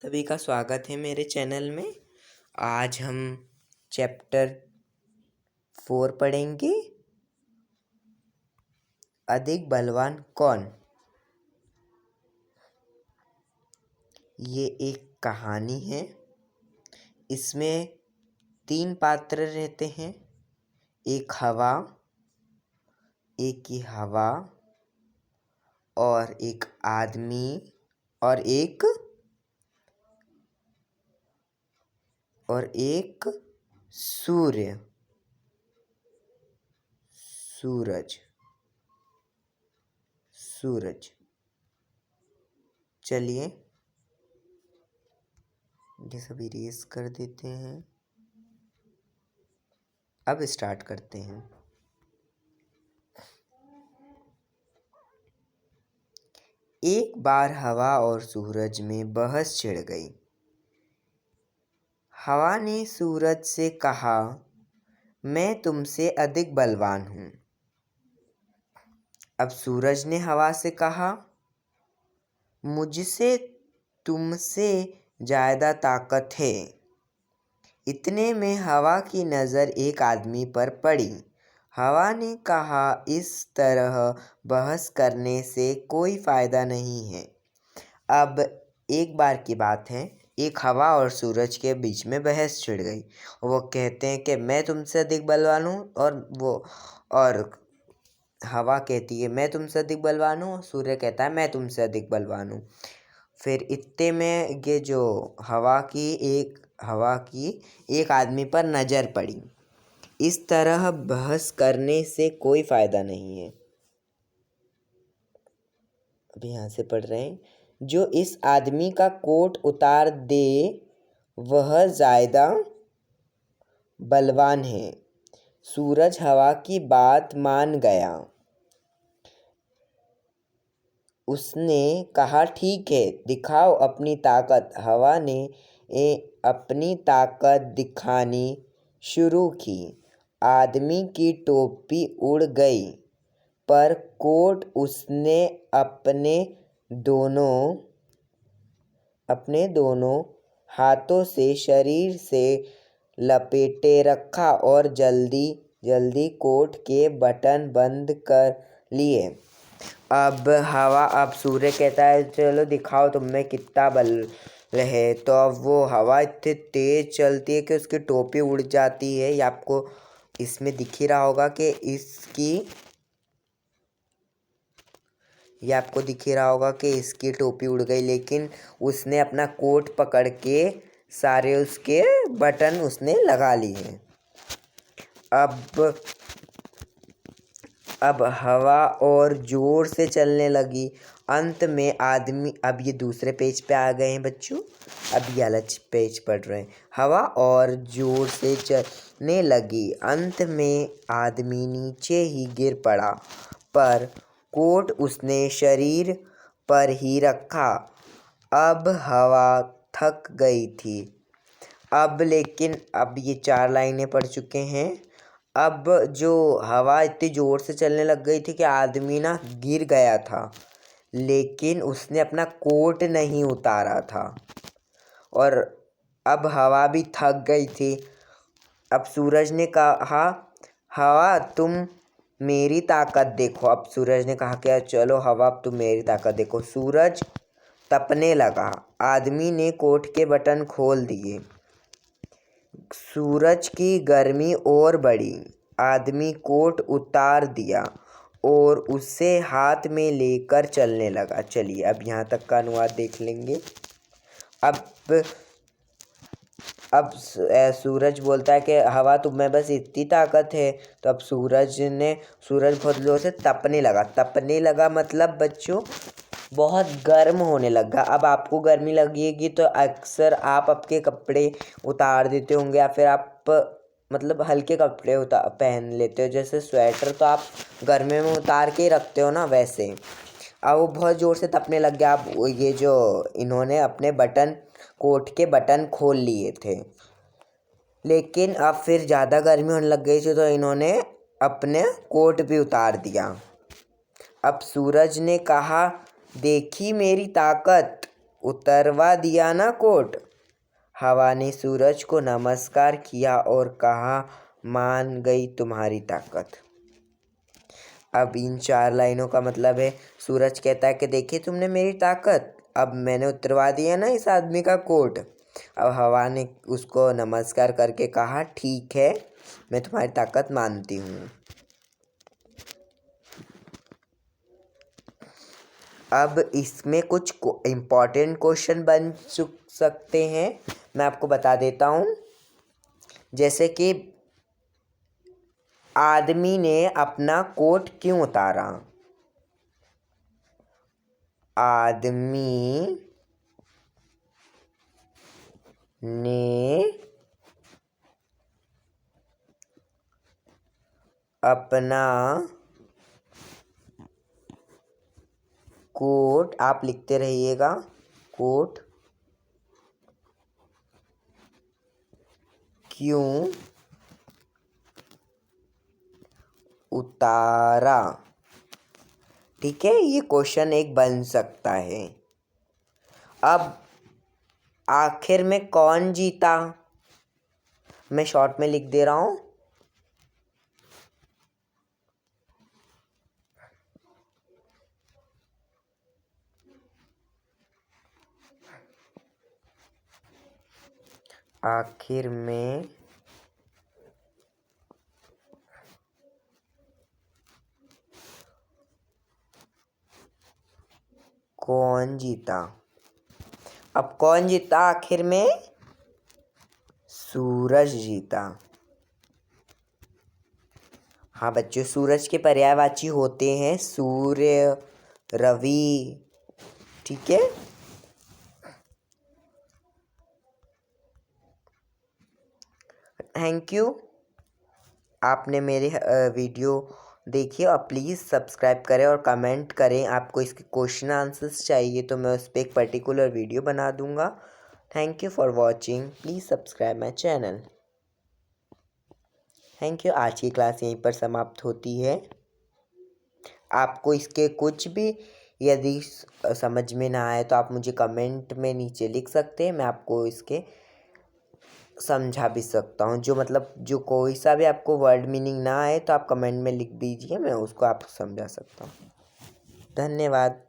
सभी का स्वागत है मेरे चैनल में। आज हम चैप्टर 4 पढ़ेंगे। अधिक बलवान कौन। ये एक कहानी है। इसमें 3 पात्र रहते हैं। एक हवा, एक की हवा और एक आदमी और एक सूरज। चलिए ये सब इरेज कर देते हैं। अब स्टार्ट करते हैं। एक बार हवा और सूरज में बहस छिड़ गई। हवा ने सूरज से कहा, मैं तुमसे अधिक बलवान हूँ। अब सूरज ने हवा से कहा, मुझसे तुमसे ज़्यादा ताकत है। इतने में हवा की नज़र एक आदमी पर पड़ी। हवा ने कहा, इस तरह बहस करने से कोई फ़ायदा नहीं है। अब एक बार की बात है, एक हवा और सूरज के बीच में बहस छिड़ गई। वो कहते हैं कि मैं तुमसे अधिक बलवान हूँ और हवा कहती है मैं तुमसे अधिक बलवान हूँ। सूर्य कहता है मैं तुमसे अधिक बलवान हूँ। फिर इतने में ये जो हवा की एक आदमी पर नज़र पड़ी। इस तरह बहस करने से कोई फ़ायदा नहीं है। अभी यहाँ से पढ़ रहे हैं। जो इस आदमी का कोट उतार दे वह ज़्यादा बलवान है। सूरज हवा की बात मान गया। उसने कहा, ठीक है, दिखाओ अपनी ताकत। हवा ने अपनी ताकत दिखानी शुरू की। आदमी की टोपी उड़ गई, पर कोट उसने अपने दोनों हाथों से शरीर से लपेटे रखा और जल्दी जल्दी कोट के बटन बंद कर लिए। अब सूर्य कहता है, चलो दिखाओ तुम में कितना बल है। तो अब वो हवा इतनी तेज चलती है कि उसकी टोपी उड़ जाती है। ये आपको इसमें दिख ही रहा होगा कि इसकी टोपी उड़ गई, लेकिन उसने अपना कोट पकड़ के सारे उसके बटन उसने लगा लिए। अब हवा और ज़ोर से चलने लगी। अंत में आदमी, अब ये दूसरे पेज पे आ गए हैं बच्चों। अब ये अलग पेज पढ़ रहे हैं। हवा और ज़ोर से चलने लगी। अंत में आदमी नीचे ही गिर पड़ा, पर कोट उसने शरीर पर ही रखा। अब हवा थक गई थी। अब ये 4 लाइनें पढ़ चुके हैं। अब जो हवा इतनी ज़ोर से चलने लग गई थी कि आदमी ना गिर गया था, लेकिन उसने अपना कोट नहीं उतारा था। और अब हवा भी थक गई थी। अब सूरज ने कहा, हवा तुम मेरी ताकत देखो। अब सूरज ने कहा कि चलो हवा तुम मेरी ताकत देखो। सूरज तपने लगा। आदमी ने कोट के बटन खोल दिए। सूरज की गर्मी और बढ़ी। आदमी कोट उतार दिया और उसे हाथ में लेकर चलने लगा। चलिए अब यहाँ तक का अनुवाद देख लेंगे। अब सूरज बोलता है कि हवा तुम में बस इतनी ताकत है। तो अब सूरज बहुत जोर से तपने लगा मतलब बच्चों बहुत गर्म होने लगा। अब आपको गर्मी लगेगी तो अक्सर आप आपके कपड़े उतार देते होंगे, या फिर आप मतलब हल्के कपड़े पहन लेते हो। जैसे स्वेटर तो आप गर्मी में उतार के ही रखते हो ना, वैसे अब वो बहुत ज़ोर से तपने लग गया। अब ये जो इन्होंने अपने कोट के बटन खोल लिए थे, लेकिन अब फिर ज़्यादा गर्मी होने लग गई थी, तो इन्होंने अपने कोट भी उतार दिया। अब सूरज ने कहा, देखी मेरी ताकत। उतरवा दिया ना कोट। हवा ने सूरज को नमस्कार किया और कहा, मान गई तुम्हारी ताकत। अब इन 4 लाइनों का मतलब है, सूरज कहता है कि देखिए तुमने मेरी ताकत, अब मैंने उतरवा दिया ना इस आदमी का कोट। अब हवा ने उसको नमस्कार करके कहा, ठीक है, मैं तुम्हारी ताकत मानती हूँ। अब इसमें कुछ इम्पॉर्टेंट क्वेश्चन बन सकते हैं, मैं आपको बता देता हूँ। जैसे कि आदमी ने अपना कोट क्यों उतारा? आदमी ने अपना कोट, आप लिखते रहिएगा, कोट क्यों उतारा? ठीक है, ये क्वेश्चन एक बन सकता है। अब आखिर में कौन जीता? मैं शॉर्ट में लिख दे रहा हूँ। आखिर में कौन जीता? अब कौन जीता आखिर में? सूरज जीता। हाँ बच्चों, सूरज के पर्यायवाची होते हैं सूर्य, रवि। ठीक है, थैंक यू। आपने मेरे वीडियो देखी, और प्लीज़ सब्सक्राइब करें और कमेंट करें। आपको इसके क्वेश्चन आंसर्स चाहिए तो मैं उस पर एक पर्टिकुलर वीडियो बना दूंगा। Thank you for watching, please subscribe my channel. Thank you. आज की क्लास यहीं पर समाप्त होती है। आपको इसके कुछ भी यदि समझ में ना आए तो आप मुझे कमेंट में नीचे लिख सकते हैं, मैं आपको इसके समझा भी सकता हूँ। जो मतलब जो कोई सा भी आपको वर्ड मीनिंग ना आए तो आप कमेंट में लिख दीजिए, मैं उसको आपको समझा सकता हूँ। धन्यवाद।